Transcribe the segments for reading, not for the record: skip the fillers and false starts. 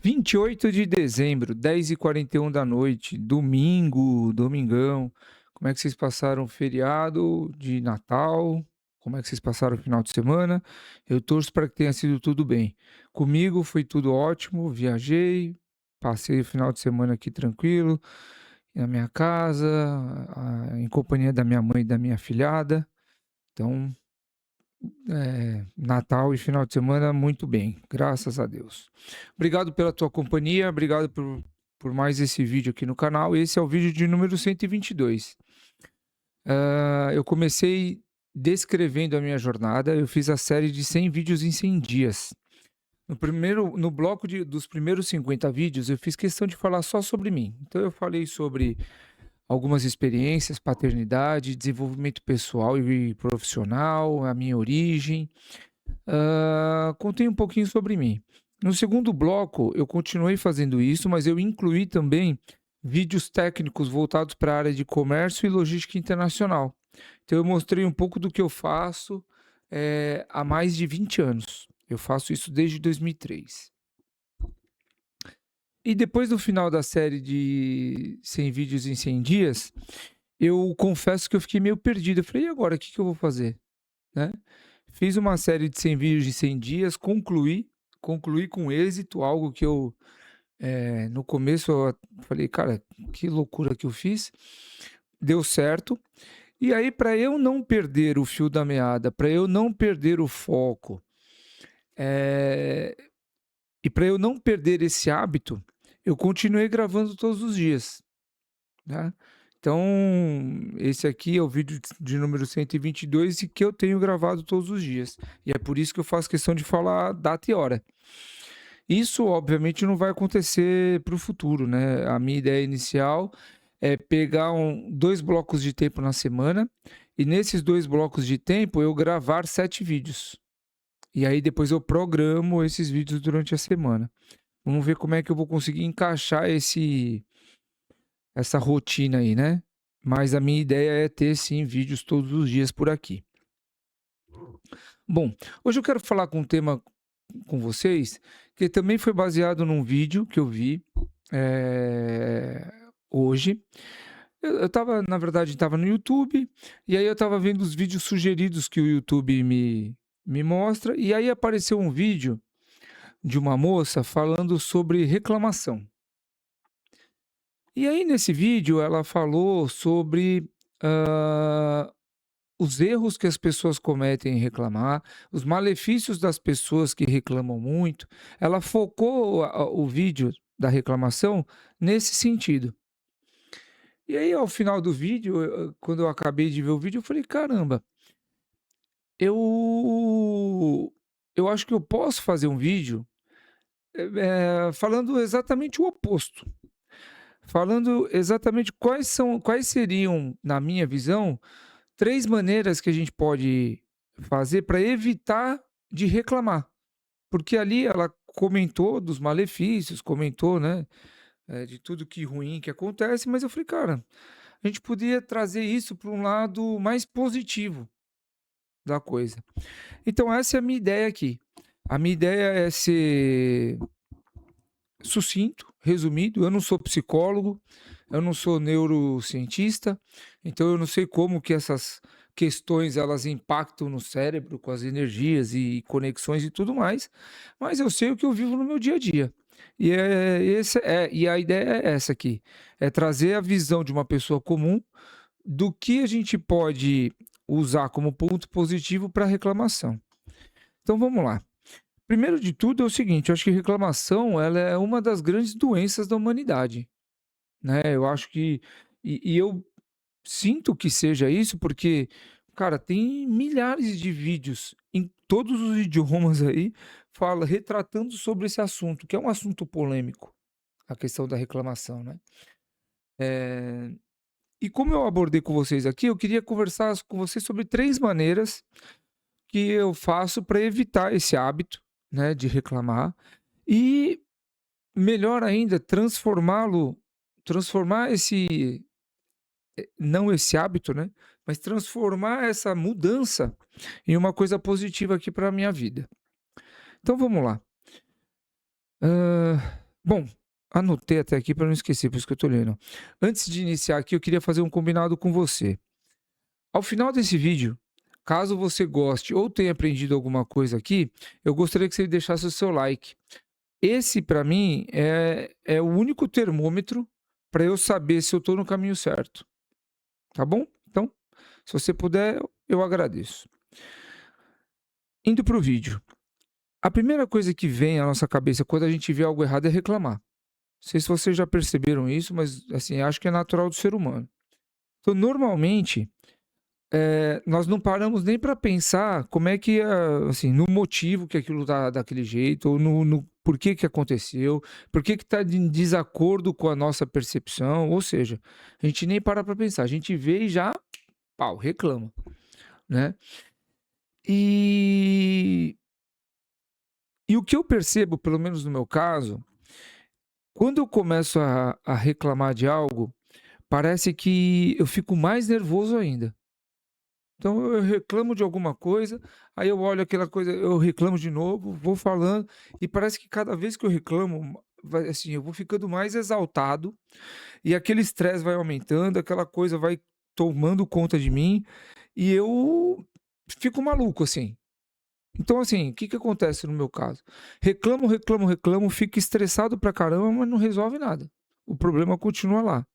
28 de dezembro, 10h41 da noite, domingo, domingão. Como é que vocês passaram o feriado de Natal? Como é que vocês passaram o final de semana? Eu torço para que tenha sido tudo bem. Comigo foi tudo ótimo, viajei, passei o final de semana aqui tranquilo, na minha casa, em companhia da minha mãe e da minha filhada. Então, Natal e final de semana muito bem, graças a Deus. Obrigado pela tua companhia, obrigado por mais esse vídeo aqui no canal. Esse é o vídeo de número 122. Eu comecei descrevendo a minha jornada, eu fiz a série de 100 vídeos em 100 dias. No bloco dos primeiros 50 vídeos, eu fiz questão de falar só sobre mim. Então eu falei sobre algumas experiências, paternidade, desenvolvimento pessoal e profissional, a minha origem. Contei um pouquinho sobre mim. No segundo bloco, eu continuei fazendo isso, mas eu incluí também vídeos técnicos voltados para a área de comércio e logística internacional. Então, eu mostrei um pouco do que eu faço há mais de 20 anos. Eu faço isso desde 2003. E depois do final da série de 100 vídeos em 100 dias, eu confesso que eu fiquei meio perdido. Eu falei, e agora, o que que eu vou fazer? Né? Fiz uma série de 100 vídeos de 100 dias, concluí com êxito, algo que eu, no começo eu falei: "Cara, que loucura que eu fiz", deu certo. E aí, para eu não perder o fio da meada, para eu não perder o foco, eh, e para eu não perder esse hábito, eu continuei gravando todos os dias, né. Então, esse aqui é o vídeo de número 122 e que eu tenho gravado todos os dias. E é por isso que eu faço questão de falar data e hora. Isso, obviamente, não vai acontecer para o futuro, né? A minha ideia inicial é pegar 2 blocos de tempo na semana e nesses 2 blocos de tempo eu gravar 7 vídeos. E aí depois eu programo esses vídeos durante a semana. Vamos ver como é que eu vou conseguir encaixar essa rotina aí, né. Mas a minha ideia é ter sim vídeos todos os dias por aqui. Bom, hoje eu quero falar com um tema com vocês, que também foi baseado num vídeo que eu vi, hoje. Eu estava na verdade estava no YouTube, e aí eu estava vendo os vídeos sugeridos que o YouTube me mostra, e aí apareceu um vídeo de uma moça falando sobre reclamação. E aí nesse vídeo ela falou sobre, hã, os erros que as pessoas cometem em reclamar, os malefícios das pessoas que reclamam muito. Ela focou o vídeo da reclamação nesse sentido. E aí ao final do vídeo, quando eu acabei de ver o vídeo, eu falei: "Caramba, eu acho que eu posso fazer um vídeo, falando exatamente o oposto". Falando exatamente quais seriam, na minha visão, 3 maneiras que a gente pode fazer para evitar de reclamar. Porque ali ela comentou dos malefícios, comentou, né, de tudo que ruim que acontece, mas eu falei: "Cara, a gente podia trazer isso para um lado mais positivo da coisa". Então essa é a minha ideia aqui. A minha ideia é ser sucinto, resumido. Eu não sou psicólogo, eu não sou neurocientista, então eu não sei como que essas questões elas impactam no cérebro com as energias e conexões e tudo mais, mas eu sei o que eu vivo no meu dia a dia. E a ideia é essa aqui, é trazer a visão de uma pessoa comum do que a gente pode usar como ponto positivo para reclamação. Então vamos lá. Primeiro de tudo é o seguinte, eu acho que reclamação ela é uma das grandes doenças da humanidade, né, eu acho que eu sinto que seja isso, porque, cara, tem milhares de vídeos em todos os idiomas aí, retratando sobre esse assunto, que é um assunto polêmico, a questão da reclamação, né. Eh, e como eu abordei com vocês aqui, eu queria conversar com vocês sobre 3 maneiras que eu faço para evitar esse hábito, né, de reclamar e melhor ainda, transformar não esse hábito, né, mas transformar essa mudança em uma coisa positiva aqui para a minha vida. Então vamos lá. Bom, anotei até aqui para não esquecer, por isso que eu estou lendo. Antes de iniciar aqui, eu queria fazer um combinado com você. Ao final desse vídeo, caso você goste ou tenha aprendido alguma coisa aqui, eu gostaria que você deixasse o seu like. Esse, para mim, é o único termômetro para eu saber se eu estou no caminho certo, tá bom? Então, se você puder, eu agradeço. Indo para o vídeo. A primeira coisa que vem à nossa cabeça quando a gente vê algo errado é reclamar. Não sei se vocês já perceberam isso, mas assim, acho que é natural do ser humano. Então, normalmente, nós não paramos nem para pensar como é que, assim, no motivo que aquilo tá daquele jeito, ou no por que aconteceu, por que está em desacordo com a nossa percepção, ou seja, a gente nem para pensar, a gente vê e já, pau, reclama, né? E, e o que eu percebo, pelo menos no meu caso, quando eu começo a reclamar de algo, parece que eu fico mais nervoso ainda. Então eu reclamo de alguma coisa, aí eu olho aquela coisa, eu reclamo de novo, vou falando, e parece que cada vez que eu reclamo, vai, assim, eu vou ficando mais exaltado, e aquele estresse vai aumentando, aquela coisa vai tomando conta de mim, e eu fico maluco, assim. Então, assim, o que que acontece no meu caso? Reclamo, reclamo, reclamo, fico estressado pra caramba, mas não resolve nada. O problema continua lá.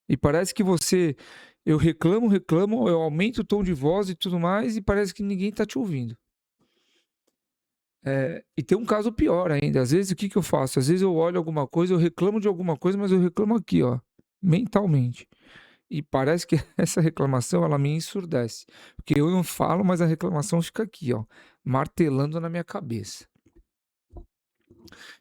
E parece que eu reclamo, reclamo, eu aumento o tom de voz e tudo mais, e parece que ninguém tá te ouvindo. E tem um caso pior ainda. Às vezes, o que que eu faço? Às vezes eu olho alguma coisa, eu reclamo de alguma coisa, mas eu reclamo aqui, ó, mentalmente. E parece que essa reclamação, ela me ensurdece. Porque eu não falo, mas a reclamação fica aqui, ó, martelando na minha cabeça.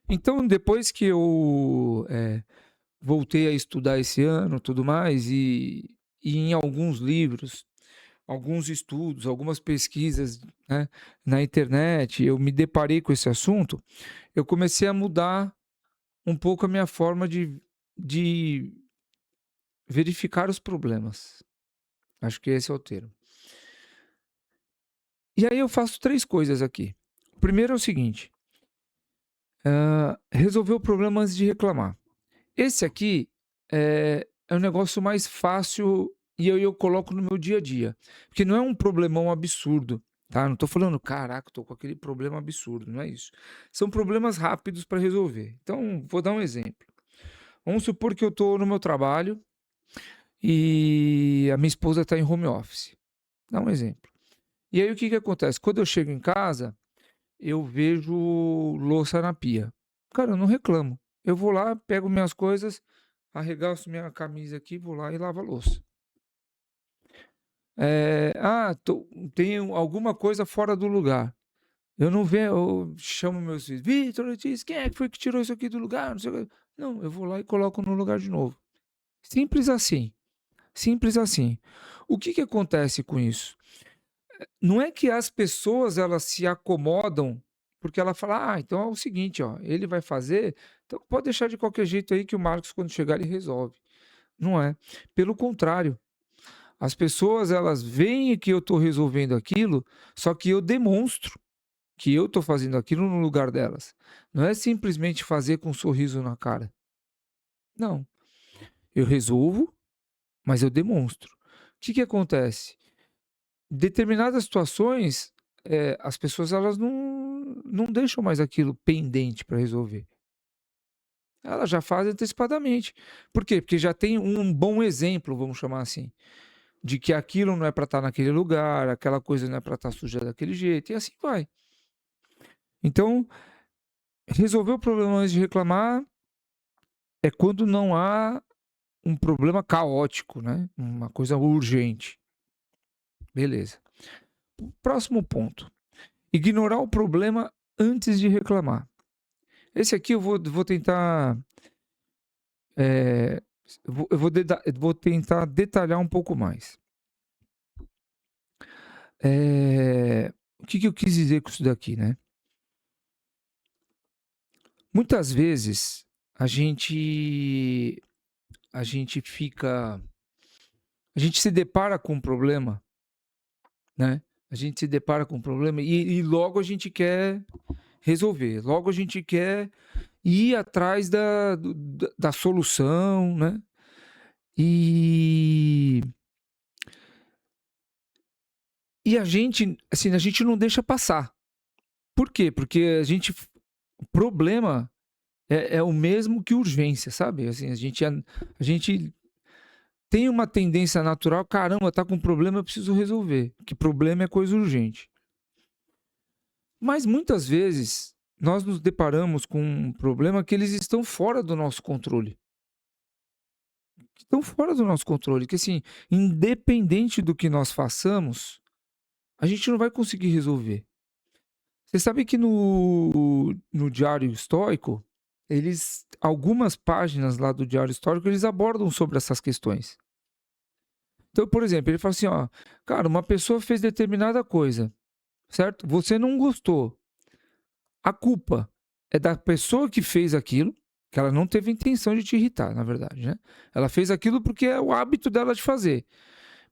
Então, depois que eu voltei a estudar esse ano, tudo mais, e em alguns livros, alguns estudos, algumas pesquisas, né, na internet, eu me deparei com esse assunto, eu comecei a mudar um pouco a minha forma de verificar os problemas. Acho que esse é o termo. E aí eu faço 3 coisas aqui. O primeiro é o seguinte, resolver o problema antes de reclamar. Esse aqui é um negócio mais fácil e eu coloco no meu dia a dia, porque não é um problemão absurdo, tá? Não tô falando: "Caraca, tô com aquele problema absurdo", não é isso. São problemas rápidos para resolver. Então, vou dar um exemplo. Vamos supor que eu tô no meu trabalho e a minha esposa tá em home office. Dá um exemplo. E aí o que que acontece? Quando eu chego em casa, eu vejo louça na pia. Cara, eu não reclamo. Eu vou lá, pego minhas coisas, arregaço minha camisa aqui, vou lá e lavo a louça. Tem alguma coisa fora do lugar. Eu não vejo, eu chamo meus filhos: "Vitor, diz quem é que foi que tirou isso aqui do lugar, não sei o quê". Não, eu vou lá e coloco no lugar de novo. Simples assim, simples assim. O que que acontece com isso? Não é que as pessoas elas se acomodam, porque ela fala: "Ah, então é o seguinte, ó, ele vai fazer, então pode deixar de qualquer jeito aí que o Marcos quando chegar ele resolve". Não é. Pelo contrário, as pessoas elas veem que eu estou resolvendo aquilo, só que eu demonstro que eu estou fazendo aquilo no lugar delas. Não é simplesmente fazer com um sorriso na cara. Não, eu resolvo, mas eu demonstro. O que que acontece? Determinadas situações, as pessoas elas não deixam mais aquilo pendente para resolver. Elas já fazem antecipadamente. Por quê? Porque já tem um bom exemplo, vamos chamar assim, de que aquilo não é para estar naquele lugar, aquela coisa não é para estar suja daquele jeito, e assim vai. Então, resolver o problema antes de reclamar é quando não há um problema caótico, né? Uma coisa urgente. Beleza. Próximo ponto. Ignorar o problema antes de reclamar. Esse aqui eu vou tentar. eh, eu vou tentar detalhar um pouco mais. O que que eu quis dizer com isso daqui, né? Muitas vezes a gente a gente fica a gente se depara com um problema, né, a gente se depara com um problema e logo a gente quer resolver, logo a gente quer e ir atrás da solução, né? E, e a gente, assim, a gente não deixa passar. Por quê? Porque o problema é o mesmo que urgência, sabe? Assim, a gente tem uma tendência natural, caramba, tá com problema, eu preciso resolver. Que problema é coisa urgente. Mas muitas vezes nós nos deparamos com um problema que eles estão fora do nosso controle. Estão fora do nosso controle, que assim, independente do que nós façamos, a gente não vai conseguir resolver. Você sabe que no Diário Histórico, algumas páginas lá do Diário Histórico, eles abordam sobre essas questões. Então, por exemplo, ele fala assim, ó, cara, uma pessoa fez determinada coisa, certo? Você não gostou. A culpa é da pessoa que fez aquilo, que ela não teve intenção de te irritar, na verdade, né? Ela fez aquilo porque é o hábito dela de fazer,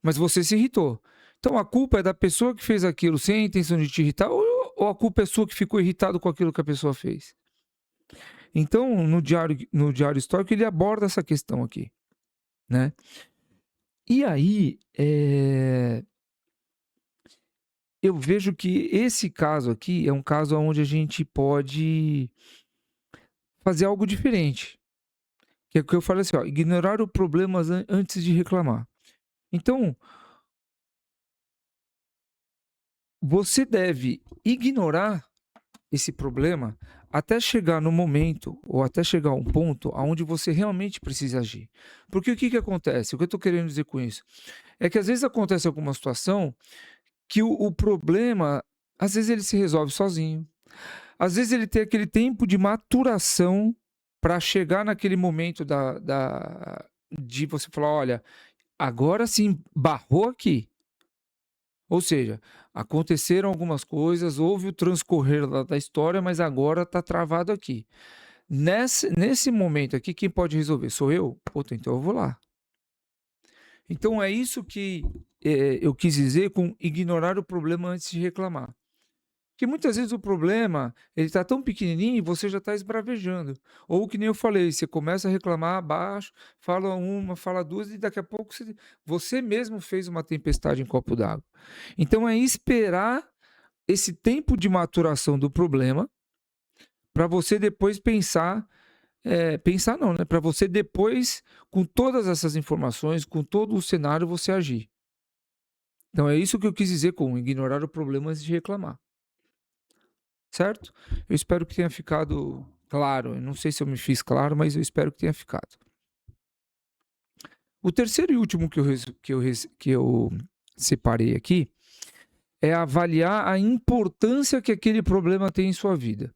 mas você se irritou. Então a culpa é da pessoa que fez aquilo sem a intenção de te irritar ou a culpa é sua que ficou irritado com aquilo que a pessoa fez? Então, no diário histórico, ele aborda essa questão aqui, né? E aí, eu vejo que esse caso aqui é um caso onde a gente pode fazer algo diferente. Que é o que eu falei assim, ó, ignorar o problema antes de reclamar. Então, você deve ignorar esse problema até chegar no momento ou até chegar a um ponto aonde você realmente precisa agir. Porque o que acontece? O que eu estou querendo dizer com isso? É que às vezes acontece alguma situação que o problema, às vezes ele se resolve sozinho. Às vezes ele tem aquele tempo de maturação para chegar naquele momento de você falar, olha, agora sim, barrou aqui. Ou seja, aconteceram algumas coisas, houve o transcorrer da história, mas agora está travado aqui. Nesse momento aqui, quem pode resolver? Sou eu? Puta, então eu vou lá. Então é isso que eu quis dizer com ignorar o problema antes de reclamar. Porque muitas vezes o problema, ele está tão pequenininho e você já está esbravejando. Ou que nem eu falei, você começa a reclamar abaixo, fala uma, fala duas e daqui a pouco você mesmo fez uma tempestade em copo d'água. Então é esperar esse tempo de maturação do problema para você depois pensar, pensar não, né? Para você depois, com todas essas informações, com todo o cenário, você agir. Então é isso que eu quis dizer com ignorar o problema antes de reclamar. Certo? Eu espero que tenha ficado claro. Eu não sei se eu me fiz claro, mas eu espero que tenha ficado. O terceiro e último que eu separei aqui é avaliar a importância que aquele problema tem em sua vida.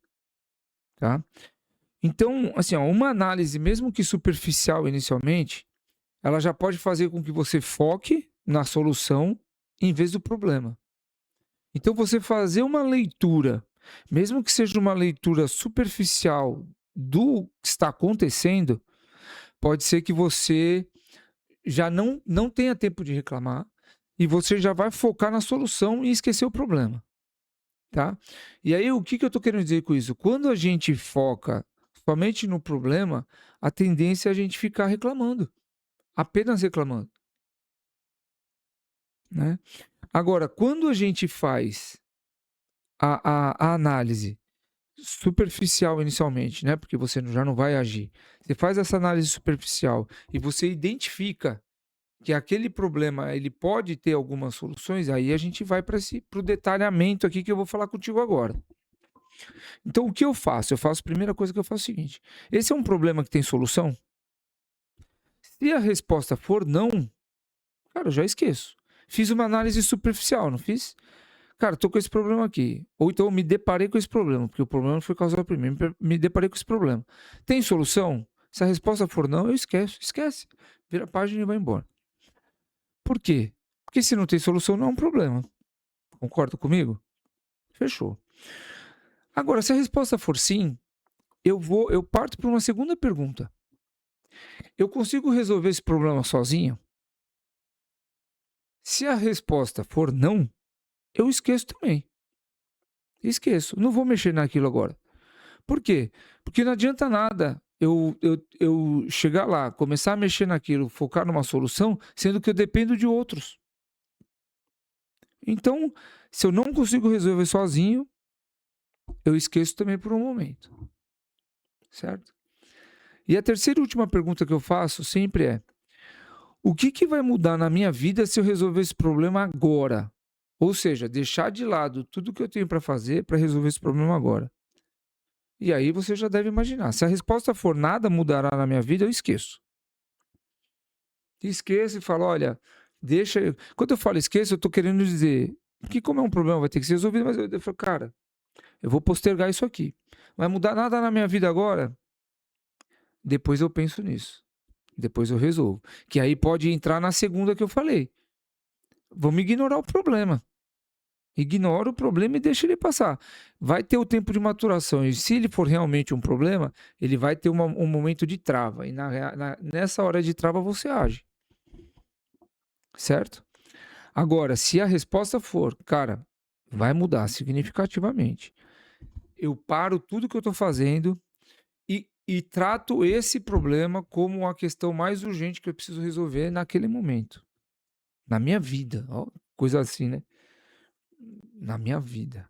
Tá? Então, assim, ó, uma análise, mesmo que superficial inicialmente, ela já pode fazer com que você foque na solução em vez do problema. Então, você fazer uma leitura, mesmo que seja uma leitura superficial do que está acontecendo, pode ser que você já não tenha tempo de reclamar e você já vai focar na solução e esquecer o problema, tá? E aí, o que eu estou querendo dizer com isso? Quando a gente foca somente no problema, a tendência é a gente ficar reclamando, apenas reclamando, né? Agora, quando a gente faz a análise superficial inicialmente, né? Porque você já não vai agir. Você faz essa análise superficial e você identifica que aquele problema ele pode ter algumas soluções, aí a gente vai para o detalhamento aqui que eu vou falar contigo agora. Então, o que eu faço? A primeira coisa que eu faço é o seguinte: esse é um problema que tem solução? Se a resposta for não, cara, eu já esqueço. Fiz uma análise superficial, não fiz? Cara, tô com esse problema aqui. Ou então me deparei com esse problema, porque o problema não foi causado por mim, me deparei com esse problema. Tem solução? Se a resposta for não, eu esquece. Vira a página e vai embora. Por quê? Porque se não tem solução, não é um problema. Concorda comigo? Fechou. Agora, se a resposta for sim, eu parto para uma segunda pergunta. Eu consigo resolver esse problema sozinho? Se a resposta for não, eu esqueço também. Esqueço. Não vou mexer naquilo agora. Por quê? Porque não adianta nada eu chegar lá, começar a mexer naquilo, focar numa solução, sendo que eu dependo de outros. Então, se eu não consigo resolver sozinho, eu esqueço também por um momento, certo? E a terceira e última pergunta que eu faço sempre é: o que que vai mudar na minha vida se eu resolver esse problema agora? Ou seja, deixar de lado tudo que eu tenho para fazer para resolver esse problema agora. E aí você já deve imaginar, se a resposta for nada mudará na minha vida, eu esqueço. Esqueço e falo: "Olha, deixa eu". Quando eu falo esqueço, eu estou querendo dizer que como é um problema, vai ter que ser resolvido, mas eu falo: "Cara, eu vou postergar isso aqui. Vai mudar nada na minha vida agora? Depois eu penso nisso. Depois eu resolvo". Que aí pode entrar na segunda que eu falei. Vamos ignorar o problema. Ignora o problema e deixa ele passar. Vai ter o tempo de maturação e se ele for realmente um problema, ele vai ter um momento de trava e nessa hora de trava você age, certo? Agora, se a resposta for: "Cara, vai mudar significativamente", eu paro tudo que eu estou fazendo e trato esse problema como a questão mais urgente que eu preciso resolver naquele momento, na minha vida, ó, coisa assim, né, na minha vida.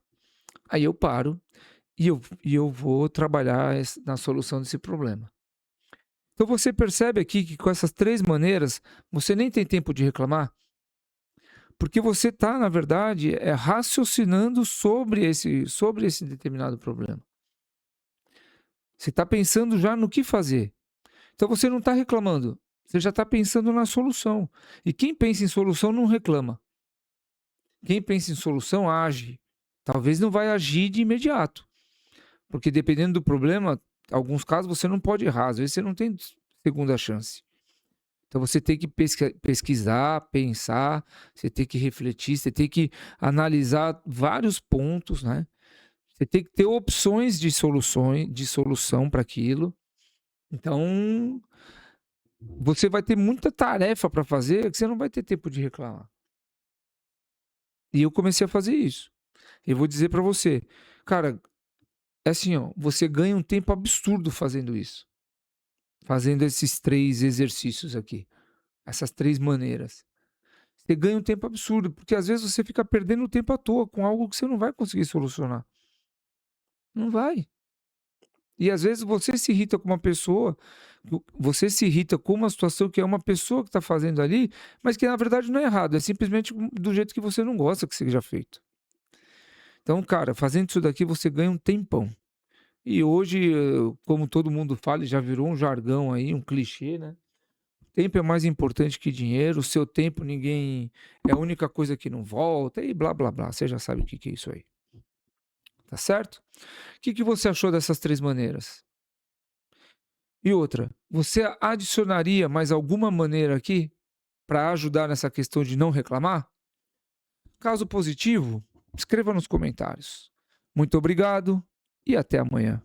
Aí eu paro e eu vou trabalhar na solução desse problema. Então você percebe aqui que com essas 3 maneiras, você nem tem tempo de reclamar, porque você está, na verdade, raciocinando sobre esse determinado problema. Você está pensando já no que fazer. Então você não está reclamando, você já está pensando na solução. E quem pensa em solução não reclama. Quem pensa em solução age. Talvez não vai agir de imediato, porque dependendo do problema, alguns casos você não pode errar, às vezes você não tem segunda chance. Então você tem que pesquisar, pensar, você tem que refletir, você tem que analisar vários pontos, né? Você tem que ter opções de solução para aquilo. Então, você vai ter muita tarefa para fazer que você não vai ter tempo de reclamar. E eu comecei a fazer isso. Eu vou dizer para você, cara, é assim, ó, você ganha um tempo absurdo fazendo isso. Fazendo esses 3 exercícios aqui, essas 3 maneiras. Você ganha um tempo absurdo, porque às vezes você fica perdendo tempo à toa com algo que você não vai conseguir solucionar. Não vai. E às vezes você se irrita com uma pessoa, você se irrita com uma situação que é uma pessoa que está fazendo ali, mas que na verdade não é errado, é simplesmente do jeito que você não gosta que seja feito. Então, cara, fazendo isso daqui você ganha um tempão. E hoje, como todo mundo fala, e já virou um jargão aí, um clichê, né? Tempo é mais importante que dinheiro, o seu tempo ninguém é a única coisa que não volta e blá blá blá. Você já sabe o que que é isso aí, tá certo? O que que você achou dessas 3 maneiras? E outra, você adicionaria mais alguma maneira aqui para ajudar nessa questão de não reclamar? Caso positivo, escreva nos comentários. Muito obrigado e até amanhã.